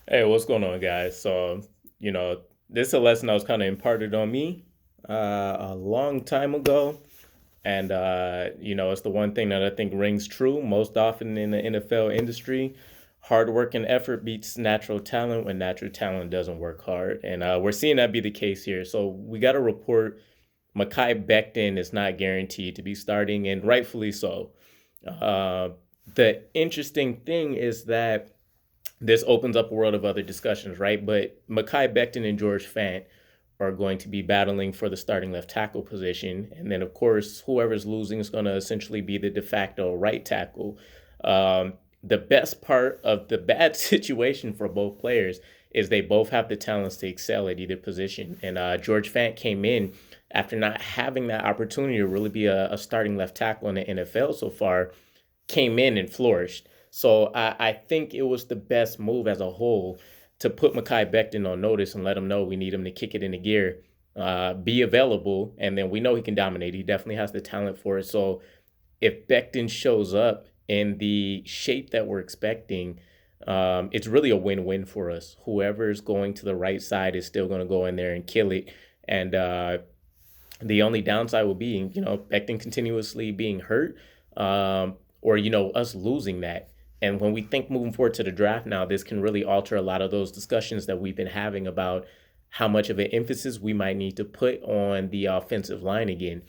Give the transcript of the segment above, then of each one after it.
Hey, what's going on, guys? This is a lesson that was kind of imparted on me a long time ago. It's the one thing that I think rings true most often in the NFL industry. Hard work and effort beats natural talent when natural talent doesn't work hard. And we're seeing that be the case here. So we got to report Mekhi Becton is not guaranteed to be starting, and rightfully so. Uh, the interesting thing is that this opens up a world of other discussions, right? But Mekhi Becton and George Fant are going to be battling for the starting left tackle position. And then, of course, whoever's losing is going to essentially be the de facto right tackle. The best part of the bad situation for both players is they both have the talents to excel at either position. And George Fant came in after not having that opportunity to really be a starting left tackle in the NFL so far, came in and flourished. So I think it was the best move as a whole to put Mekhi Becton on notice and let him know we need him to kick it into gear, be available, and then we know he can dominate. He definitely has the talent for it. So if Becton shows up in the shape that we're expecting, it's really a win-win for us. Whoever's going to the right side is still going to go in there and kill it. And the only downside will be, Becton continuously being hurt, or us losing that. And when we think moving forward to the draft now, this can really alter a lot of those discussions that we've been having about how much of an emphasis we might need to put on the offensive line again.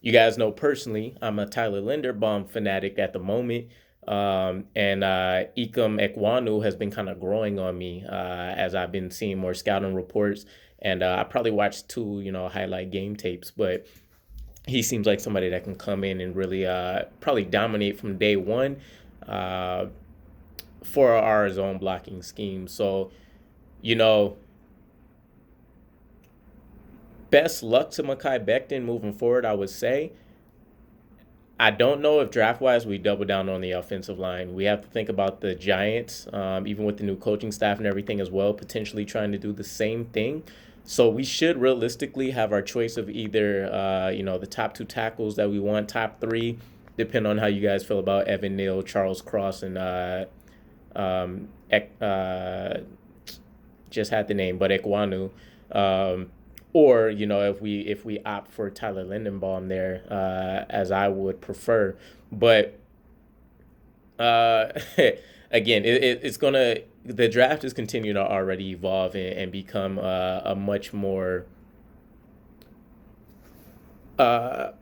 You guys know personally, I'm a Tyler Linderbaum fanatic at the moment. And Ikem Ekwonu has been kind of growing on me as I've been seeing more scouting reports. And I probably watched two, highlight game tapes, but he seems like somebody that can come in and really probably dominate from day one uh, for our zone blocking scheme. So, you know, best luck to Mekhi Becton moving forward, I would say. I don't know if draft wise we double down on the offensive line. We have to think about the Giants, even with the new coaching staff and everything as well, potentially trying to do the same thing. So we should realistically have our choice of either, the top two tackles that we want, top three, depending on how you guys feel about Evan Neal, Charles Cross, and just had the name, but Ekwanu. Or if we opt for Tyler Lindenbaum there, as I would prefer. But uh, again, it's gonna the draft is continuing to already evolve and become a much more uh,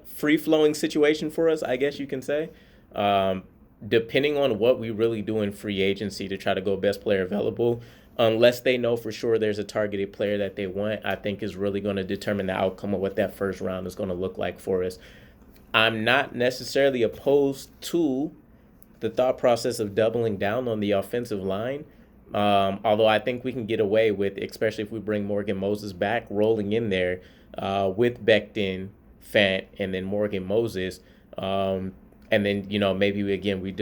free flowing situation for us, I guess you can say. Um, Depending on what we really do in free agency to try to go best player available, unless they know for sure there's a targeted player that they want, I think is really going to determine the outcome of what that first round is going to look like for us. I'm not necessarily opposed to the thought process of doubling down on the offensive line. Although I think we can get away with, especially if we bring Morgan Moses back, rolling in there with Becton, Fant, and then Morgan Moses. And then, maybe we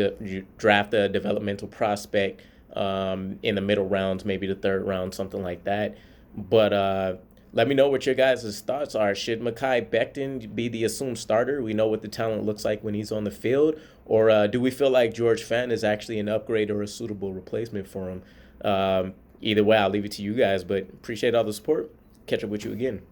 draft a developmental prospect in the middle rounds, maybe the third round, something like that. But let me know what your guys' thoughts are. Should Mekhi Becton be the assumed starter? We know what the talent looks like when he's on the field. Or do we feel like George Fant is actually an upgrade or a suitable replacement for him? Either way, I'll leave it to you guys. But appreciate all the support. Catch up with you again.